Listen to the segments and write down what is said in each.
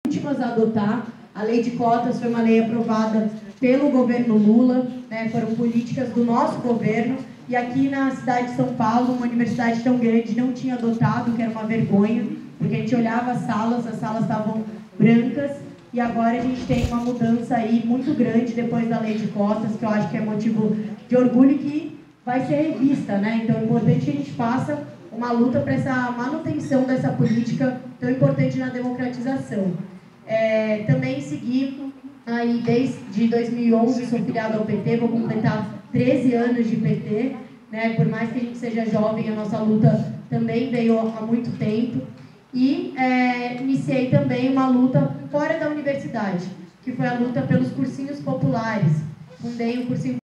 últimas a adotar. A lei de cotas foi uma lei aprovada pelo governo Lula, né? Foram políticas do nosso governo, e aqui na cidade de São Paulo, uma universidade tão grande não tinha adotado, que era uma vergonha, porque a gente olhava as salas estavam brancas, e agora a gente tem uma mudança aí muito grande depois da lei de cotas, que eu acho que é motivo de orgulho e que vai ser revista, né? Então é importante que a gente faça uma luta para essa manutenção dessa política tão importante na democratização. Também segui aí desde 2011, sou filiada ao PT, vou completar 13 anos de PT, né? Por mais que a gente seja jovem, a nossa luta também veio há muito tempo. E iniciei também uma luta fora da universidade, que foi a luta pelos cursinhos populares. Fundei o cursinho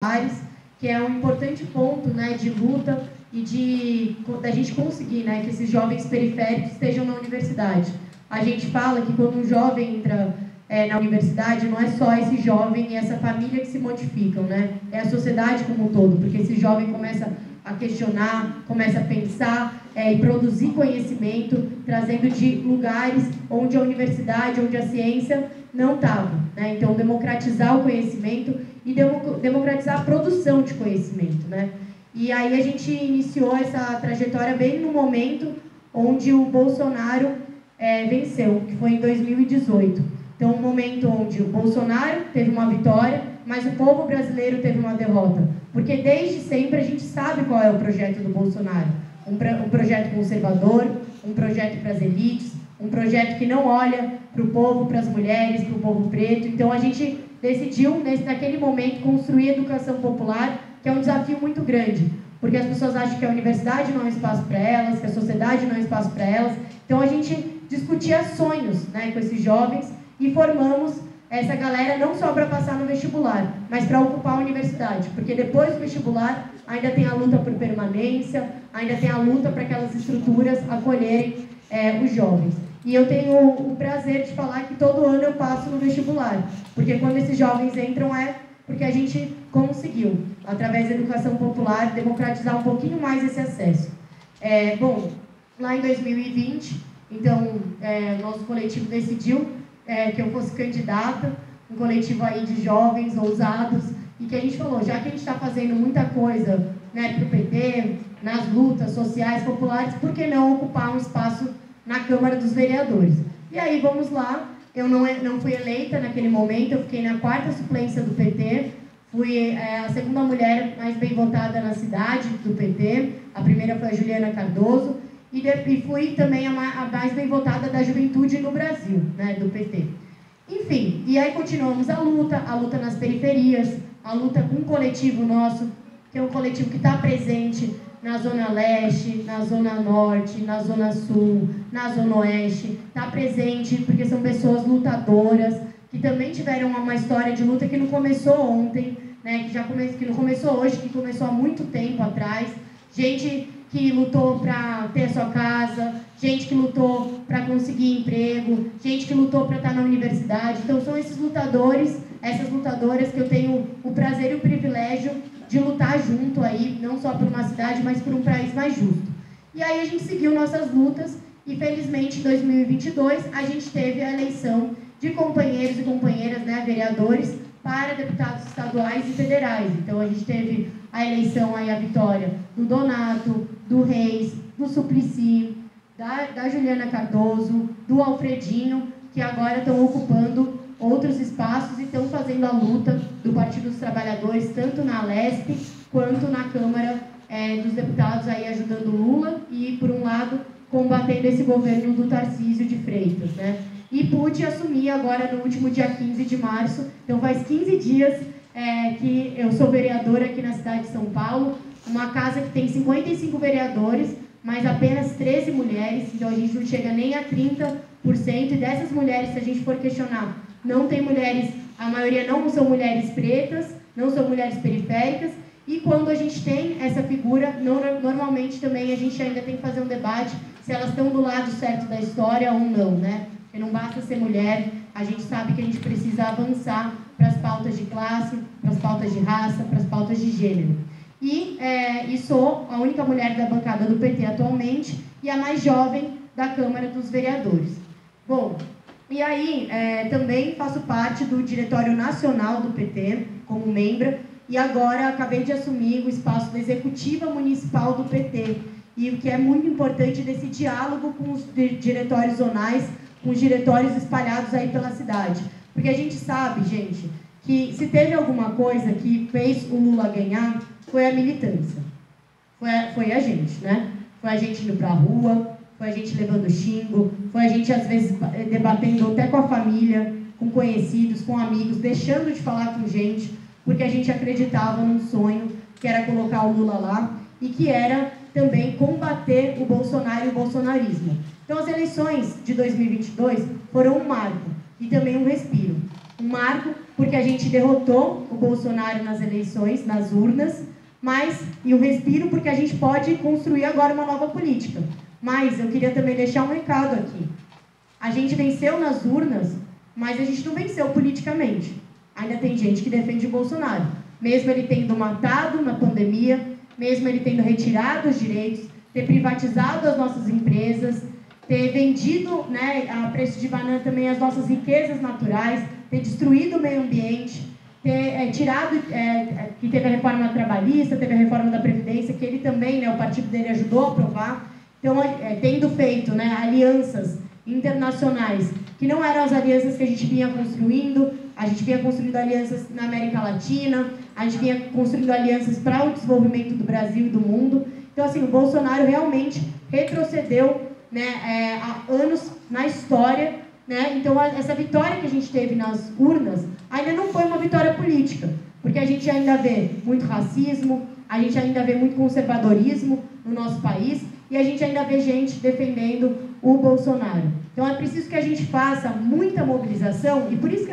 populares, que é um importante ponto, né, de luta e da gente conseguir, né, que esses jovens periféricos estejam na universidade. A gente fala que quando um jovem entra na universidade, não é só esse jovem e essa família que se modificam, né? É a sociedade como um todo, porque esse jovem começa a questionar, começa a pensar e produzir conhecimento, trazendo de lugares onde a universidade, onde a ciência não estava, né? Então, democratizar o conhecimento e democratizar a produção de conhecimento, né? E aí a gente iniciou essa trajetória bem no momento onde o Bolsonaro venceu, que foi em 2018. Então, um momento onde o Bolsonaro teve uma vitória, mas o povo brasileiro teve uma derrota. Porque desde sempre a gente sabe qual é o projeto do Bolsonaro. Um projeto conservador, um projeto para as elites, um projeto que não olha para o povo, para as mulheres, para o povo preto. Então, a gente decidiu, naquele momento, construir a educação popular, que é um desafio muito grande. Porque as pessoas acham que a universidade não é espaço para elas, que a sociedade não é espaço para elas. Então, a gente discutia sonhos, né, com esses jovens e formamos essa galera não só para passar no vestibular, mas para ocupar a universidade. Porque depois do vestibular, ainda tem a luta por permanência, ainda tem a luta para aquelas estruturas acolherem os jovens. E eu tenho o prazer de falar que todo ano eu passo no vestibular, porque quando esses jovens entram porque a gente conseguiu, através da educação popular, democratizar um pouquinho mais esse acesso. Bom, lá em 2020, então, nosso coletivo decidiu que eu fosse candidata, um coletivo aí de jovens ousados, e que a gente falou, já que a gente está fazendo muita coisa, né, para o PT, nas lutas sociais, populares, por que não ocupar um espaço na Câmara dos Vereadores? E aí, vamos lá, eu não fui eleita naquele momento, eu fiquei na 4ª suplência do PT, fui a segunda mulher mais bem votada na cidade do PT, a primeira foi a Juliana Cardoso, e fui também a mais bem votada da juventude no Brasil, né, do PT. Enfim, e aí continuamos a luta nas periferias, a luta com um coletivo nosso, que é um coletivo que está presente na Zona Leste, na Zona Norte, na Zona Sul, na Zona Oeste, está presente porque são pessoas lutadoras, que também tiveram uma história de luta que não começou ontem, né, que não começou hoje, que começou há muito tempo atrás, gente que lutou para ter a sua casa, gente que lutou para conseguir emprego, gente que lutou para estar na universidade. Então, são esses lutadores, essas lutadoras que eu tenho o prazer e o privilégio de lutar junto aí, não só por uma cidade, mas por um país mais justo. E aí a gente seguiu nossas lutas e, felizmente, em 2022, a gente teve a eleição de companheiros e companheiras, né, vereadores, para deputados estaduais e federais. Então, a gente teve a eleição, aí, a vitória do Donato, do Reis, do Suplicy, da Juliana Cardoso, do Alfredinho, que agora estão ocupando outros espaços e estão fazendo a luta do Partido dos Trabalhadores, tanto na Alesp quanto na Câmara dos Deputados, aí ajudando Lula e, por um lado, combatendo esse governo do Tarcísio de Freitas, né? E pude assumir agora no último dia 15 de março, então faz 15 dias que eu sou vereadora aqui na cidade de São Paulo, uma casa que tem 55 vereadores, mas apenas 13 mulheres, então a gente não chega nem a 30%, e dessas mulheres, se a gente for questionar, não tem mulheres, a maioria não são mulheres pretas, não são mulheres periféricas, e quando a gente tem essa figura, normalmente também a gente ainda tem que fazer um debate se elas estão do lado certo da história ou não, né? Porque não basta ser mulher, a gente sabe que a gente precisa avançar para as pautas de classe, para as pautas de raça, para as pautas de gênero. E sou a única mulher da bancada do PT atualmente e a mais jovem da Câmara dos Vereadores. Bom, e aí também faço parte do Diretório Nacional do PT, como membro, e agora acabei de assumir o espaço da Executiva Municipal do PT, e o que é muito importante desse diálogo com os diretórios zonais, com os diretórios espalhados aí pela cidade. Porque a gente sabe, gente, que se teve alguma coisa que fez o Lula ganhar, foi a militância. Foi a gente, né? Foi a gente indo pra rua, foi a gente levando xingo, foi a gente, às vezes, debatendo até com a família, com conhecidos, com amigos, deixando de falar com gente, porque a gente acreditava num sonho, que era colocar o Lula lá, e que era também combater o Bolsonaro e o bolsonarismo. Então, as eleições de 2022 foram um marco, e também um respiro. Um marco porque a gente derrotou o Bolsonaro nas eleições, nas urnas, e um respiro porque a gente pode construir agora uma nova política. Mas eu queria também deixar um recado aqui. A gente venceu nas urnas, mas a gente não venceu politicamente. Ainda tem gente que defende o Bolsonaro. Mesmo ele tendo matado na pandemia, mesmo ele tendo retirado os direitos, ter privatizado as nossas empresas, ter vendido, né, a preço de banana também as nossas riquezas naturais, ter destruído o meio ambiente, ter tirado, que teve a reforma trabalhista, teve a reforma da Previdência, que ele também, né, o partido dele ajudou a aprovar. Então, tendo feito, né, alianças internacionais, que não eram as alianças que a gente vinha construindo, a gente vinha construindo alianças na América Latina, a gente vinha construindo alianças para o desenvolvimento do Brasil e do mundo. Então, assim, o Bolsonaro realmente retrocedeu, né, há anos na história, né? Então, essa vitória que a gente teve nas urnas ainda não foi uma vitória política, porque a gente ainda vê muito racismo, a gente ainda vê muito conservadorismo no nosso país, e a gente ainda vê gente defendendo o Bolsonaro. Então, é preciso que a gente faça muita mobilização, e por isso que